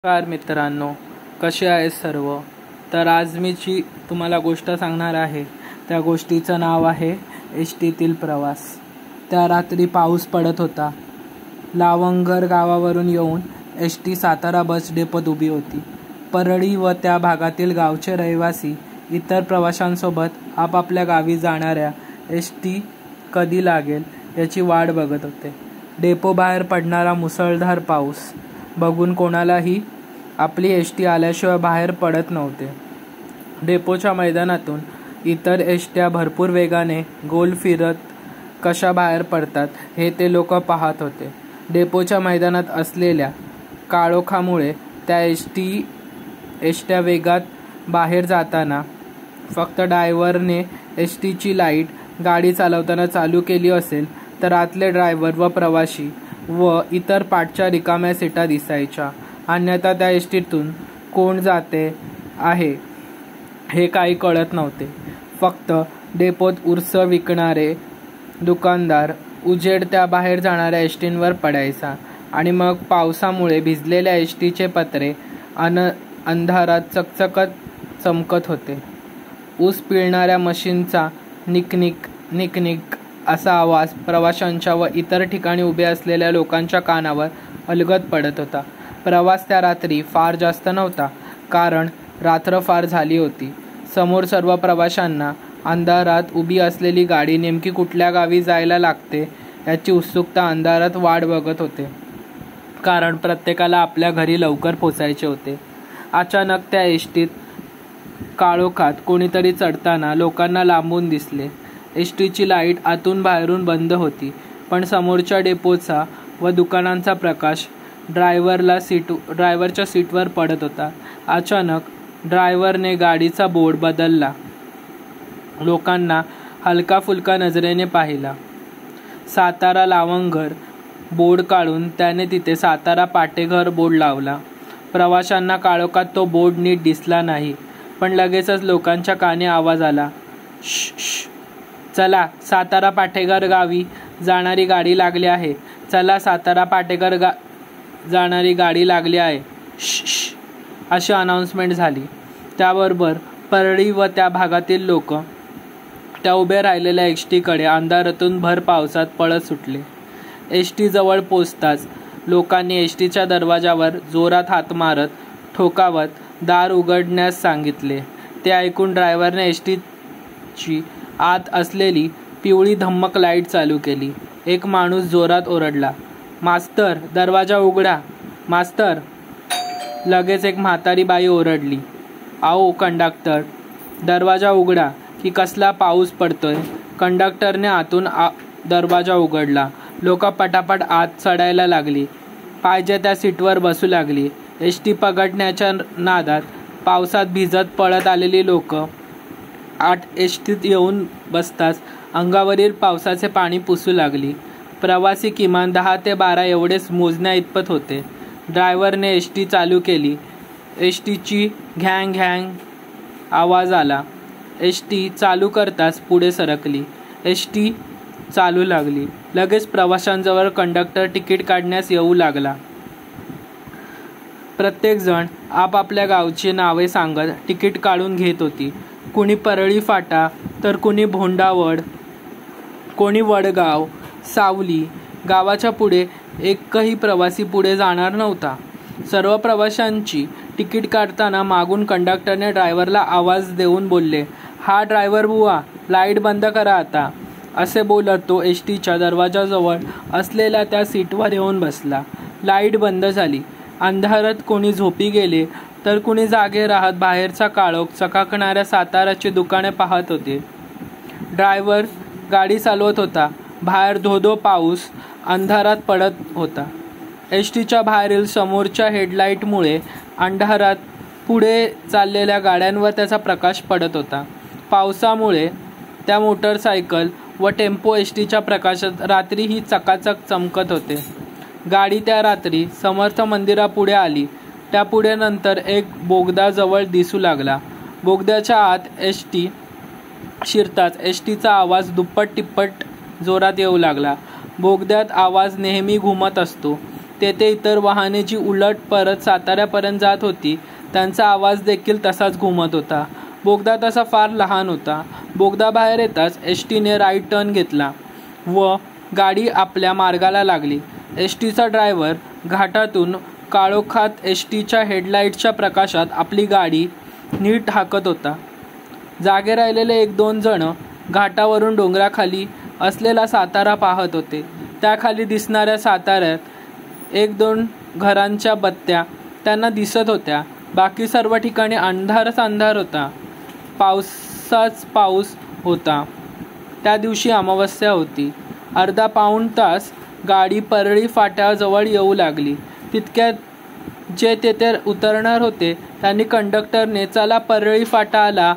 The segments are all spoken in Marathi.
नमस्कार मित्रांनो, कसे आहे सर्व. तर आज मी तुम्हाला गोष्ट सांगणार आहे. त्या गोष्टीचं नाव आहे एस टीतील प्रवास. त्या रात्री पाऊस पडत होता. लावंगर गावावरून येऊन एस टी सातारा बस डेपोत उभी होती. परळी व त्या भागातील गावचे रहिवासी इतर प्रवाशांसोबत आपापल्या गावी जाणाऱ्या एस टी कधी लागेल याची वाट बघत होते. डेपो बाहेर पडणारा मुसळधार पाऊस बघून कोणालाही आपली एस टी आल्याशिवाय बाहेर पडत नव्हते. डेपोच्या मैदानातून इतर एस ट्या भरपूर वेगाने गोल फिरत कशा बाहेर पडतात हे ते लोक पाहत होते. डेपोच्या मैदानात असलेल्या काळोखामुळे त्या एस ट्या वेगात बाहेर जाताना फक्त ड्रायव्हरने एस टीची लाईट गाडी चालवताना चालू केली असेल तर आतले ड्रायव्हर व प्रवासी व इतर पाठच्या रिकाम्या सीटा दिसायच्या. अन्यथा त्या एस टीतून कोण जाते आहे हे काही कळत नव्हते. फक्त डेपोत उर्स विकणारे दुकानदार उजेड त्या बाहेर जाणाऱ्या एस टींवर पडायचा आणि मग पावसामुळे भिजलेल्या एस टीचे पत्रे अंधारात चकचकत चमकत होते. ऊस पिळणाऱ्या मशीनचा निकनिक निकनिक असा आवाज प्रवाशांच्या व इतर ठिकाणी उभे असलेल्या लोकांच्या कानावर अलगद पडत होता. प्रवास त्या रात्री फार जास्त नव्हता, कारण रात्र फार झाली होती. समोर सर्व प्रवाशांना अंधारात उभी असलेली गाडी नेमकी कुठल्या गावी जायला लागते याची उत्सुकता अंधारात वाट बघत होते, कारण प्रत्येकाला आपल्या घरी लवकर पोचायचे होते. अचानक त्या एस टीत काळोखात कोणीतरी चढताना लोकांना लांबून दिसले. एस टीची लाईट आतून बाहेरून बंद होती, पण समोरच्या डेपोचा व दुकानांचा प्रकाश ड्रायव्हरच्या सीटवर पडत होता. अचानक ड्रायव्हरने गाडीचा बोर्ड बदलला. लोकांना हलका फुलका नजरेने पाहिला. सातारा लावंगर बोर्ड काढून त्याने तिथे सातारा पाटेघर बोर्ड लावला. प्रवाशांना काळोखात तो बोर्ड नीट दिसला नाही, पण लगेचच लोकांच्या कानी आवाज आला, श्श, चला सातारा पाटेघर गावी जाणारी गाडी लागली आहे. चला सातारा पाटेघर जाणारी गाडी लागली आहे. श्श अशी अनाउन्समेंट झाली. त्याबरोबर परळी व त्या भागातील लोक त्या उभे राहिलेल्या एस टीकडे अंधारातून भर पावसात पळत सुटले. एस टी जवळ पोचताच लोकांनी एस टीच्या दरवाजावर जोरात हात मारत ठोकावत दार उघडण्यास सांगितले. ते ऐकून ड्रायव्हरने एस टीची आत असलेली पिवळी धम्मक लाईट चालू केली. एक माणूस जोरात ओरडला, मास्तर दरवाजा उघडा, मास्तर. लगेच एक म्हातारी बाई ओरडली, आओ कंडक्टर, दरवाजा उघडा की कसला पाऊस पडतोय. कंडक्टरने आतून दरवाजा उघडला. लोक पटापट आत चढायला लागली. पाहिजे त्या सीटवर बसू लागली. एस टी पकडण्याच्या नादात पावसात भिजत पळत आलेली लोक आत एस टीत येऊन बसताच अंगावरील पावसाचे पाणी पुसू लागली. प्रवासी किमान 10 ते 12 एवढेच मोजण्या इतपत होते. ड्रायव्हरने एस टी चालू केली. एस टीची घॅंग घॅंग आवाज आला. एस टी चालू करताच पुढे सरकली. एस टी चालू लागली. लगेच प्रवाशांजवळ कंडक्टर तिकीट काढण्यास येऊ लागला. प्रत्येकजण आपापल्या गावची नावे सांगत तिकीट काढून घेत होती. कुणी परळी फाटा तर कुणी भोंडावड, कोणी वडगाव, सावली. गावाच्या पुढे एकही प्रवासी पुढे जाणार नव्हता. सर्व प्रवाशांची तिकीट काढताना मागून कंडक्टरने ड्रायव्हरला आवाज देऊन बोलले, हा ड्रायव्हर बुवा, लाईट बंद करा आता. असे बोलत तो एस टीच्या दरवाजाजवळ असलेल्या त्या सीटवर येऊन बसला. लाईट बंद झाली. अंधारात कोणी झोपी गेले तर कुणी जागे राहत बाहेरचा काळोख चकाकणाऱ्या साताराची दुकाने पाहत होते. ड्रायव्हर गाडी चालवत होता. बाहेर धोधो पाऊस अंधारात पडत होता. एस टीच्या बाहेरील समोरच्या हेडलाईटमुळे अंधारात पुढे चाललेल्या गाड्यांवर त्याचा प्रकाश पडत होता. पावसामुळे त्या मोटरसायकल व टेम्पो एस टीच्या प्रकाशात रात्रीही चकाचक चमकत होते. गाडी त्या रात्री समर्थ मंदिरापुढे आली. त्यापुढे नंतर एक बोगदा जवळ दिसू लागला. बोगद्याच्या आत एस टी शिरताच एस टीचा आवाज दुप्पट तिप्पट जोरात येऊ लागला. बोगद्यात आवाज नेहमी घुमत असतो. तेथे इतर वाहने जी उलट परत साताऱ्यापर्यंत जात होती त्यांचा आवाज देखील तसाच घुमत होता. बोगदा तसा फार लहान होता. बोगदा बाहेर येताच एस टीने राईट टर्न घेतला व गाडी आपल्या मार्गाला लागली. एस टीचा ड्रायव्हर घाटातून काळोखात एस टीच्या हेडलाईटच्या प्रकाशात आपली गाडी नीट हाकत होता. जागे राहिलेले 1-2 जण घाटावरून डोंगराखाली असलेला सातारा पाहत होते. त्याखाली दिसणाऱ्या साताऱ्यात 1-2 घरांच्या बत्त्या त्यांना दिसत होत्या. बाकी सर्व ठिकाणी अंधारच अंधार होता. पावसाच पाऊस होता. त्या दिवशी अमावस्या होती. अर्धा पाऊण तास गाडी परळी फाट्याजवळ येऊ लागली. तितक्यात जे तेथे उतरणार होते त्यांनी कंडक्टरने "चला परळी फाटा आला,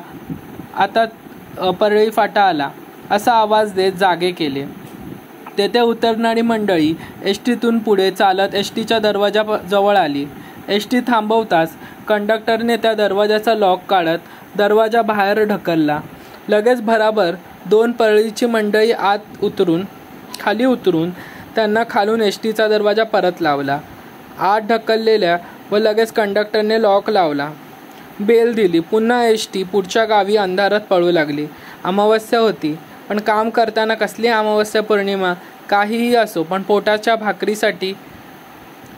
आता परळी फाटा आला" असा आवाज देत जागे केले. तेथे उतरणारी मंडळी एस टीतून पुढे चालत एस टीच्या दरवाजाजवळ आली. एस टी थांबवताच कंडक्टरने त्या दरवाजाचा लॉक काढत दरवाजा बाहेर ढकलला. लगेच भराभर 2 परळीची मंडळी खाली उतरून त्यांना खालून एस टीचा दरवाजा परत लावला. आत ढकललेल्या व लगेच कंडक्टरने लॉक लावला. बेल दिली. पुन्हा एस टी पुढच्या गावी अंधारात पळू लागली. अमावस्या होती, पण काम करताना कसली अमावस्या पौर्णिमा काहीही असो, पण पोटाच्या भाकरीसाठी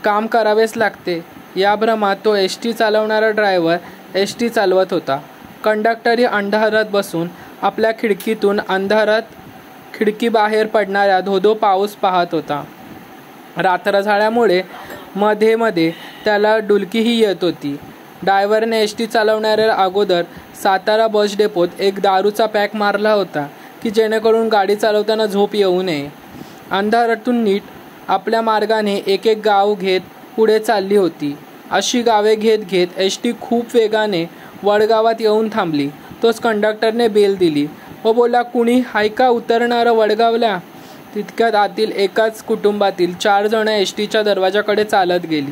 काम करावेच लागते या भ्रमात तो एस टी चालवणारा ड्रायव्हर एस टी चालवत होता. कंडक्टरही अंधारात बसून आपल्या खिडकीतून खिडकीबाहेर पडणाऱ्या धोधो पाऊस पाहत होता. रात्र झाल्यामुळे मध्ये मध्ये त्याला डुलकीही येत होती. ड्रायव्हरने एस टी चालवणाऱ्या अगोदर सातारा बस डेपोत एक दारूचा पॅक मारला होता की जेणेकरून गाडी चालवताना झोप येऊ नये. अंधारातून नीट आपल्या मार्गाने एक गाव घेत पुढे चालली होती. अशी गावे घेत घेत एस टी खूप वेगाने वडगावात येऊन थांबली. तोच कंडक्टरने बेल दिली व बोला, "कुणी हाय का उतरणारं वडगावला?" तितक्यात आतील एकाच कुटुंबातील 4 जण एस टीच्या दरवाजाकडे चालत गेली.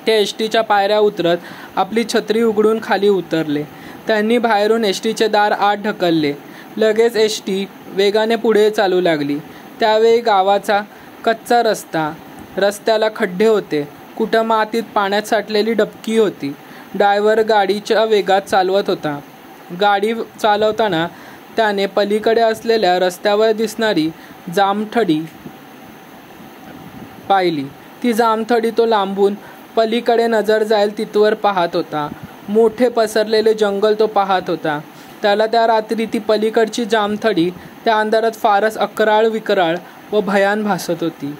ते एस टीच्या पायऱ्या उतरत आपली छत्री उघडून खाली उतरले. त्यांनी बाहेरून एस टीचे दार आत ढकलले. लगेच एस टी वेगाने पुढे चालू लागली. त्यावेळी गावाचा कच्चा रस्त्याला खड्डे होते. कुठं मातीत पाण्यात साठलेली डबकी होती. ड्रायव्हर गाडीच्या वेगात चालवत होता. गाडी चालवताना त्याने पलीकडे असलेल्या रस्त्यावर दिसणारी जामथडी पाहिली. ती जामथडी तो लांबून पलीकडे नजर जाईल तिथवर पाहत होता. मोठे पसरलेले जंगल तो पाहत होता. त्याला त्या रात्री ती पलीकडची जामथडी त्या अंधारात फारच अकराळ विकराळ व भयान भासत होती.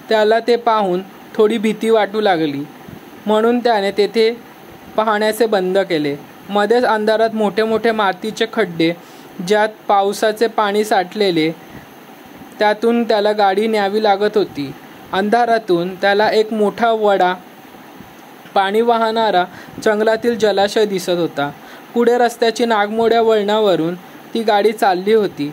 त्याला ते पाहून थोडी भीती वाटू लागली, म्हणून त्याने तेथे पाहण्याचे बंद केले. मध्येच अंधारात मोठे मोठे मातीचे खड्डे, ज्यात पावसाचे पाणी साठलेले, त्यातून त्याला गाडी न्यावी लागत होती. अंधारातून त्याला एक मोठा वडा, पाणी वाहणारा जंगलातील जलाशय दिसत होता. पुढे रस्त्याची नागमोड्या वळणावरून ती गाडी चालली होती.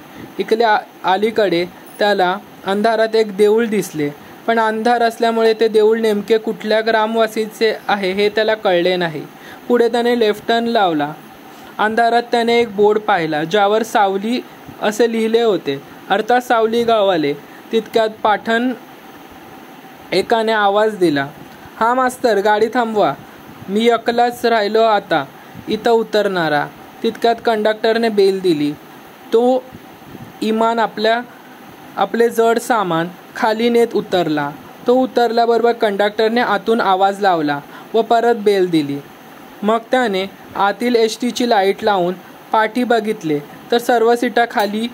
अलीकडे त्याला अंधारात एक देऊळ दिसले, पण अंधार असल्यामुळे ते देऊळ नेमके कुठल्या ग्रामवासीचे आहे हे त्याला कळले नाही. पुढे त्याने लेफ्ट टर्न लावला. अंधारात त्याने एक बोर्ड पाहिला ज्यावर सावली असे लिहिले होते, अर्थात सावली गावाले. तितक्यात पाठण एकाने आवाज दिला, "हा मास्तर, गाडी थांबवा, मी एकलाच राहिलो आता इथं उतरणारा." तितक्यात कंडक्टरने बेल दिली. तो इमान आपले जड सामान खाली नेत उतरला. तो उतरल्याबरोबर कंडक्टरने आतून आवाज लावला व परत बेल दिली. मग त्याने आतील एस टीची लाईट लावून पाठी बघितले तर सर्व सीटा खाली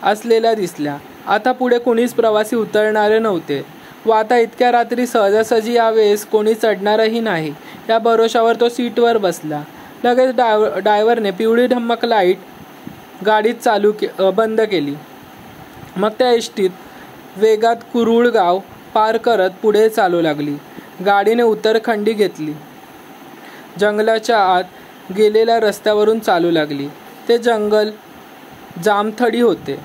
असलेल्या दिसल्या. आता पुढे कोणीच प्रवासी उतरणारे नव्हते व आता इतक्या रात्री सहजासहजी यावेळेस कोणी चढणारही नाही या भरोशावर तो सीटवर बसला. लगेच ड्रायव्हरने पिवळी ढम्मक लाईट गाडीत बंद केली. मग त्या एस टीत वेगात कुरुळगाव पार करत पुढे चालू लागली. गाडीने उतरखंडी घेतली. जंगलाच्या आत गेलेल्या रस्त्यावरून चालू लागली. ते जंगल जामथडी होते,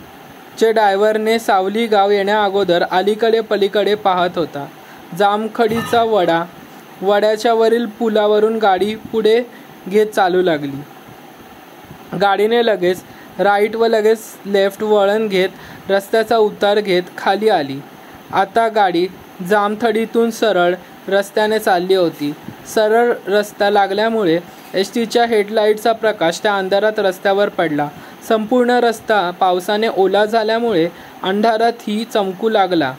जे ड्रायव्हरने सावली गाव येण्या अगोदर अलीकडे पलीकडे पाहत होता. जामखडीचा वड्याच्या वरील पुलावरून गाडी पुढे घेत चालू लागली. गाडीने लगेच राईट व लगेच लेफ्ट वळण घेत रस्त्याचा उतार घेत खाली आली. आता गाडी जामथडीतून सरळ रस्त्याने चालली होती. सरळ रस्ता लागल्यामुळे एस टीच्या हेडलाईटचा प्रकाश त्या अंधारात रस्त्यावर पडला. संपूर्ण रस्ता पावसाने ओला झाल्यामुळे अंधारातही चमकू लागला.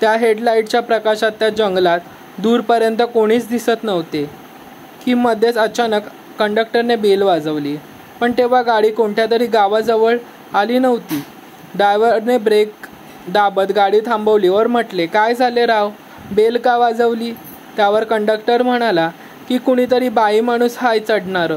त्या हेडलाईटच्या प्रकाशात त्या जंगलात दूरपर्यंत कोणीच दिसत नव्हते की मध्येच अचानक कंडक्टरने बेल वाजवली. पण तेव्हा गाडी कोणत्या तरी गावाजवळ आली नव्हती. ड्रायव्हरने ब्रेक दाबत गाडी थांबवली वर म्हटले, "काय झाले राव, बेल का वाजवली?" त्यावर कंडक्टर म्हणाला की कुणीतरी बाई माणूस हाय चढणार.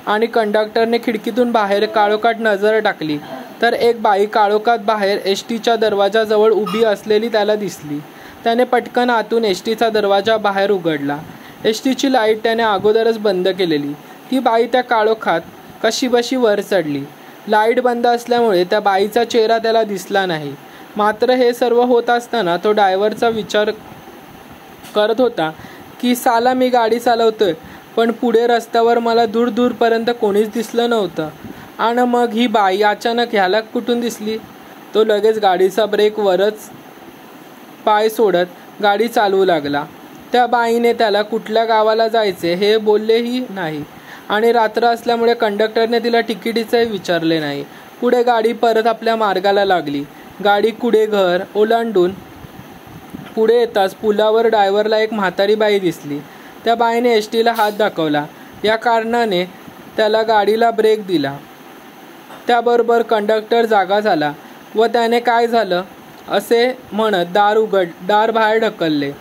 आणि कंडक्टरने खिडकीतून बाहेर काळोखात नजर टाकली तर एक बाई काळोखात बाहेर एस टीच्या दरवाजाजवळ उभी असलेली त्याला दिसली. त्याने पटकन आतून एस टीचा दरवाजा बाहेर उघडला. एस टीची लाईट त्याने अगोदरच बंद केलेली. ती बाई त्या काळोखात कशीबशी वर चढली. लाईट बंद असल्यामुळे त्या बाईचा चेहरा त्याला दिसला नाही. मात्र हे सर्व होत असताना तो ड्रायव्हरचा विचार करत होता की साला मी गाडी चालवतोय पण पुढे रस्त्यावर मला दूरपर्यंत कोणीच दिसलं नव्हतं आणि मग ही बाई अचानक ह्याला कुठून दिसली. तो लगेच गाडीचा ब्रेक वरच पाय सोडत गाडी चालवू लागला. त्या बाईने त्याला कुठल्या गावाला जायचे हे बोललेही नाही आणि रात्र असल्यामुळे कंडक्टरने तिला तिकिटीचंही विचारले नाही. पुढे गाडी परत आपल्या मार्गाला लागली. गाडी कुडे घर ओलांडून पुढे येताच पुलावर ड्रायव्हरला एक म्हातारी बाई दिसली. त्या बाईने एस टीला हात दाखवला. या कारणाने त्याला गाडीला ब्रेक दिला. त्याबरोबर कंडक्टर जागा झाला व त्याने काय झालं असे म्हणत दार बाहेर ढकलले.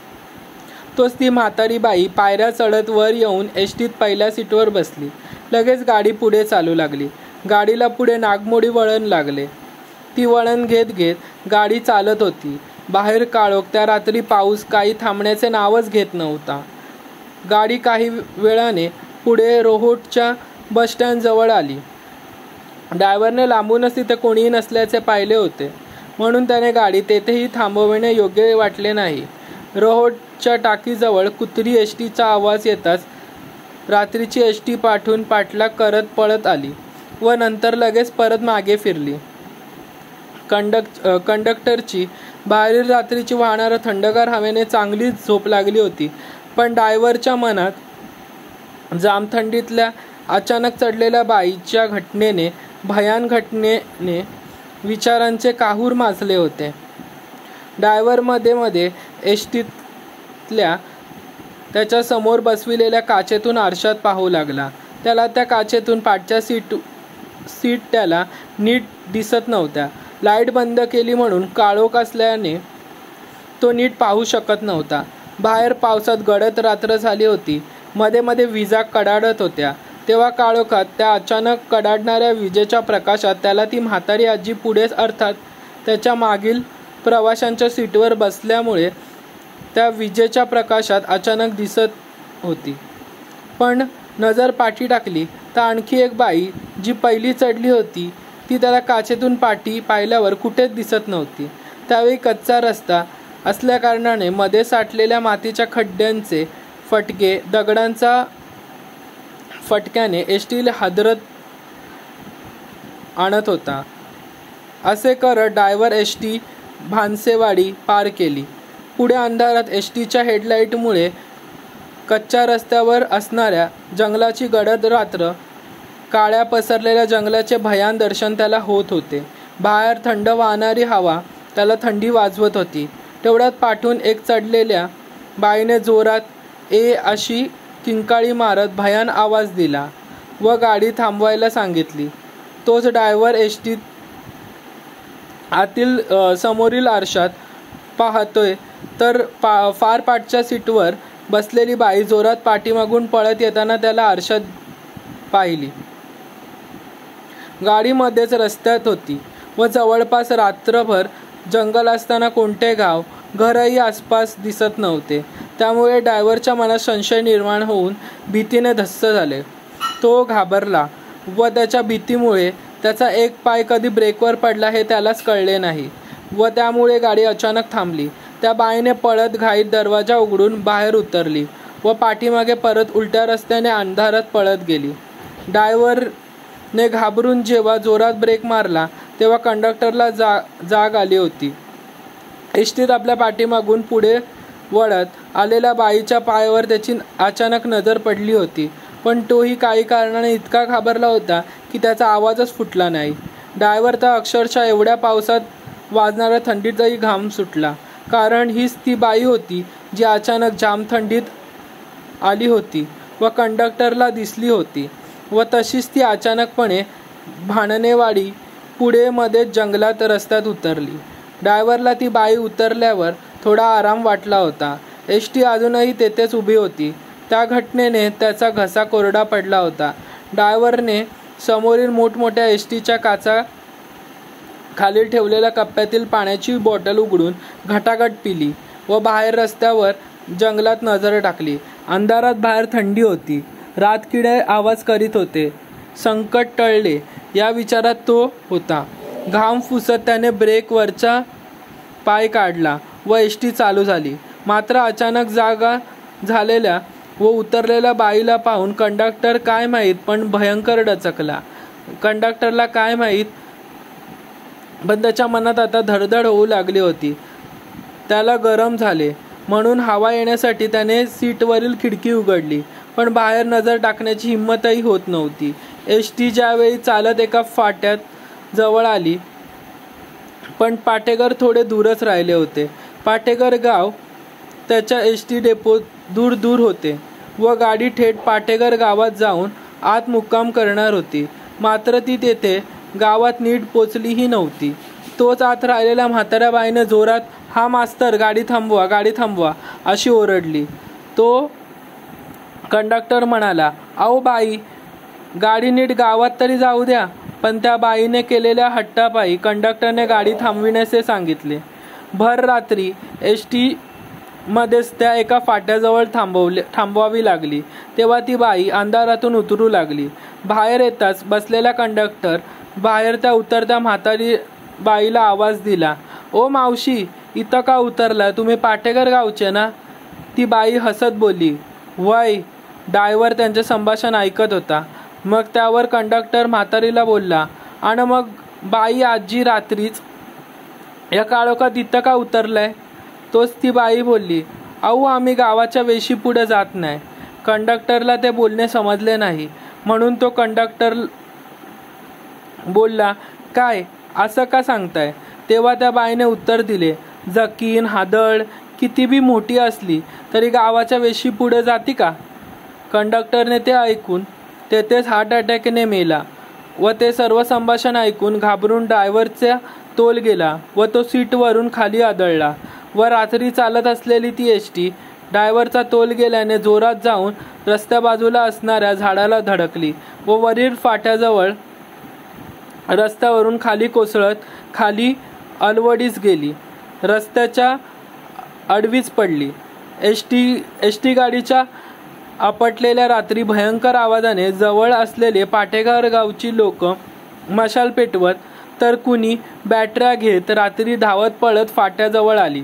तोच ती म्हातारी बाई पायऱ्या चढत वर येऊन एस टीत पहिल्या सीटवर बसली. लगेच गाडी पुढे चालू लागली. गाडीला पुढे नागमोडी वळण लागले. ती वळण घेत घेत गाडी चालत होती. बाहेर काळोख. त्या रात्री पाऊस काही थांबण्याचे नावच घेत नव्हता. गाडी काही वेळाने पुढे रोहोटच्या बसस्टँडजवळ आली. ड्रायव्हरने लांबूनच तिथे कोणीही नसल्याचे पाहिले होते म्हणून त्याने गाडी तेथेही थांबविणे योग्य वाटले नाही. रोहोटच्या टाकीजवळ कुत्री एस टीचा आवाज येताच रात्रीची एस टी पाठलाग करत पळत आली व नंतर लगेच परत मागे फिरली. कंडक्टरची बाहेरील रात्रीची वाहणाऱ्या थंडगार हवेने चांगलीच झोप लागली होती. पण ड्रायव्हरच्या मनात जामथंडीतल्या अचानक चढलेल्या बाईच्या भयान घटनेने विचारांचे काहूर माजले होते. ड्रायव्हर मध्ये एस टीतल्या त्याच्या समोर बसविलेल्या काचेतून आरशात पाहू लागला. त्याला त्या काचेतून पाठच्या सीट त्याला नीट दिसत नव्हत्या. लाईट बंद केली म्हणून काळोख असल्याने तो नीट पाहू शकत नव्हता. बाहेर पावसात गडद रात्र झाली होती. मध्ये विजा कडाडत होत्या. तेव्हा काळोखात त्या अचानक कडाडणाऱ्या विजेच्या प्रकाशात त्याला ती म्हातारी आजी पुढेच अर्थात त्याच्या मागील प्रवाशांच्या सीटवर बसल्यामुळे त्या विजेच्या प्रकाशात अचानक दिसत होती. पण नजर पाठी टाकली तर आणखी एक बाई जी पहिली चढली होती ती त्याला काचेतून पाठी पाहिल्यावर कुठेच दिसत नव्हती. त्यावेळी कच्चा रस्ता असल्याकारणाने मध्ये साठलेल्या मातीच्या खड्ड्यांचे फटके दगडांचा फटक्याने एस टी हादरत आणत होता. असे करत ड्रायव्हर एस टी भानसेवाडी पार केली. पुढे अंधारात एस टीच्या हेडलाईटमुळे कच्च्या रस्त्यावर असणाऱ्या जंगलाची गडद रात्र, काळ्या पसरलेल्या जंगलाचे भयान दर्शन त्याला होत होते. बाहेर थंड वाहणारी हवा त्याला थंडी वाजवत होती. तेवढ्यात पाठून एक चढलेल्या बाईने जोरात ए अशी किंकाळी मारत भयान आवाज दिला व गाडी थांबवायला सांगितली. तोच ड्रायव्हर एस टीत आतील समोरील आरशात पाहतोय तर फार पाठच्या सीटवर बसलेली बाई जोरात पाठीमागून पळत येताना त्याला आरशात पाहिली. गाडी मध्येच रस्त्यात होती व जवळपास रात्रभर जंगल असताना कोणते गाव घरही आसपास दिसत नव्हते. त्यामुळे ड्रायव्हरच्या मनात संशय निर्माण होऊन भीतीने धस्स झाले. तो घाबरला व त्याच्या भीतीमुळे त्याचा एक पाय कधी ब्रेकवर पडला हे त्यालाच कळले नाही व त्यामुळे गाडी अचानक थांबली. त्या बाईने पळत घाईत दरवाजा उघडून बाहेर उतरली व पाठीमागे परत उलट्या रस्त्याने अंधारात पळत गेली. ड्रायव्हरने घाबरून जेव्हा जोरात ब्रेक मारला तेव्हा कंडक्टरला जाग आली होती. एसटीत आपल्या पाठीमागून पुढे वळत आलेल्या बाईच्या पायावर त्याची अचानक नजर पडली होती, पण तोही काही कारणाने इतका घाबरला होता की त्याचा आवाजच फुटला नाही. ड्रायव्हर तर अक्षरशः एवढ्या पावसात वाजणाऱ्या थंडीतही घाम सुटला, कारण हीच ती बाई होती जी अचानक जामथंडीत आली होती व कंडक्टरला दिसली होती, व तशीच ती अचानकपणे भाणनेवाडी पुढे मध्येच जंगलात रस्त्यात उतरली. ड्रायव्हरला ती बाई उतरल्यावर थोडा आराम वाटला होता. एसटी अजूनही तेथेच उभी होती. त्या घटनेने त्याचा घसा कोरडा पडला होता. ड्रायव्हरने समोरील मोठमोठ्या एसटीच्या काचा खाली ठेवलेल्या कप्प्यातील पाण्याची बॉटल उघडून घटाघट पिली व बाहेर रस्त्यावर जंगलात नजर टाकली. अंधारात बाहेर थंडी होती. रातकिडे आवाज करीत होते. संकट टळले या विचारात तो होता. घाम फुसत त्याने ब्रेकवरचा पाय काढला व एसटी चालू झाली. मात्र अचानक जागा झालेल्या व उतरलेल्या बाईला पाहून कंडक्टर काय माहीत पण भयंकर डचकला. कंडक्टरला काय माहीत पण त्याच्या मनात आता धडधड होऊ लागली होती. त्याला गरम झाले म्हणून हवा येण्यासाठी त्याने सीटवरील खिडकी उघडली, पण बाहेर नजर टाकण्याची हिंमतही होत नव्हती. एसटी ज्यावेळी चालत एका फाट्यात जवळ आली, पण पाटेघर थोडे दूरच राहिले होते. पाटेघर गाव त्याच्या एसटी डेपो दूर दूर होते व गाडी थेट पाटेघर गावात जाऊन आत मुक्काम करणार होती. मात्र ती तेथे गावात नीट पोचलीही नव्हती. तोच आत राहिलेल्या म्हाताऱ्या बाईने जोरात, "हा मास्तर, गाडी थांबवा, गाडी थांबवा" अशी ओरडली. तो कंडक्टर म्हणाला, "अहो बाई, गाडी नीट गावात तरी जाऊ द्या." पण त्या बाईने केलेल्या हट्टापायी कंडक्टरने गाडी थांबविण्याचे सांगितले. भर रात्री एसटी मध्येच त्या एका फाट्याजवळ थांबवावी लागली. तेव्हा ती बाई अंधारातून उतरू लागली. बाहेर येताच बसलेला कंडक्टर बाहेर त्या उतरत्या म्हातारी बाईला आवाज दिला, "ओ मावशी, इथं का उतरला? तुम्ही पाटेघर गावचे ना?" ती बाई हसत बोलली, "वय." ड्रायव्हर त्यांचे संभाषण ऐकत होता. मग त्यावर कंडक्टर म्हातारीला बोलला, "आणि मग बाई आजी रात्रीच या काळोखात इथं का उतरलाय?" तोच ती बाई बोलली, "अहो, आम्ही गावाच्या वेशी पुढे जात नाही." कंडक्टरला ते बोलणे समजले नाही, म्हणून तो कंडक्टर बोलला, "काय, असं का सांगताय?" तेव्हा त्या बाईने उत्तर दिले, "जकीन हादळ किती बी मोठी असली तरी गावाच्या वेशी पुढे जाती का?" कंडक्टरने ते ऐकून तेथेच हार्ट अटॅकने मेला व ते सर्व संभाषण ऐकून घाबरून ड्रायव्हरचा तोल गेला व तो सीटवरून खाली आदळला व रात्री चालत असलेली ती एसटी ड्रायव्हरचा तोल गेल्याने जोरात जाऊन रस्त्या बाजूला असणाऱ्या झाडाला धडकली व वरील फाट्याजवळ रस्त्यावरून खाली कोसळत खाली अलवडीस गेली. रस्त्याच्या आडवीच पडली. एसटी गाडीच्या आपटलेल्या रात्री भयंकर आवाजाने जवळ असलेले पाटेघर गावची लोक मशाल पेटवत, तर कुणी बॅटऱ्या घेत रात्री धावत पळत फाट्याजवळ आली.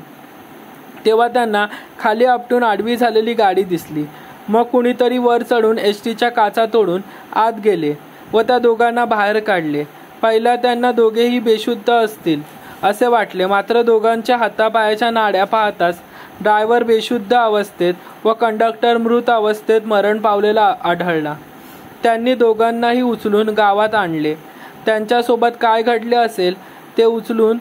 तेव्हा त्यांना खाली आपटून आडवी झालेली गाडी दिसली. मग कुणीतरी वर चढून एसटीच्या काचा तोडून आत गेले व त्या दोघांना बाहेर काढले. पहिला त्यांना दोघेही बेशुद्ध असतील असे वाटले, मात्र दोघांच्या हातापायाच्या नाड्या पाहताच ड्रायव्हर बेशुद्ध अवस्थेत व कंडक्टर मृत अवस्थेत मरण पावलेला आढळला. त्यांनी दोघांनाही उचलून गावात आणले. त्यांच्यासोबत काय घडले असेल ते उचलून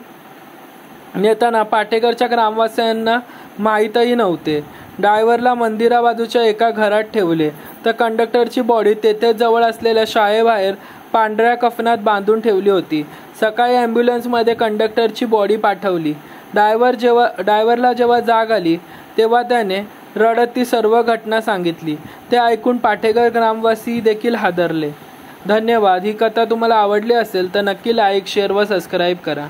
नेताना पाटेघरच्या ग्रामवासियांना माहीतही नव्हते. ड्रायव्हरला मंदिराबाजूच्या एका घरात ठेवले, तर कंडक्टरची बॉडी तेथे जवळ असलेल्या शाळेबाहेर पांढऱ्या कफनात बांधून ठेवली होती. सकाळी ॲम्ब्युलन्समध्ये कंडक्टरची बॉडी पाठवली. ड्रायव्हरला जेव्हा जाग आली तेव्हा त्याने रडत ती सर्व घटना सांगितली. ते ऐकून पाटेघर ग्रामवासी देखील हादरले. धन्यवाद. ही कथा तुम्हाला आवडली असेल तर नक्की लाईक, शेअर व सबस्क्राईब करा.